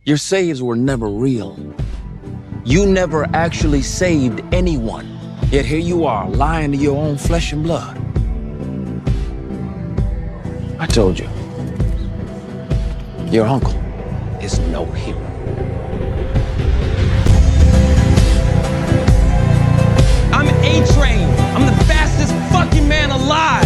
Your saves were never real. You never actually saved anyone. Yet here you are, lying to your own flesh and blood. I told you, your uncle is no hero. I'm A-Train. I'm the fastest fucking man alive.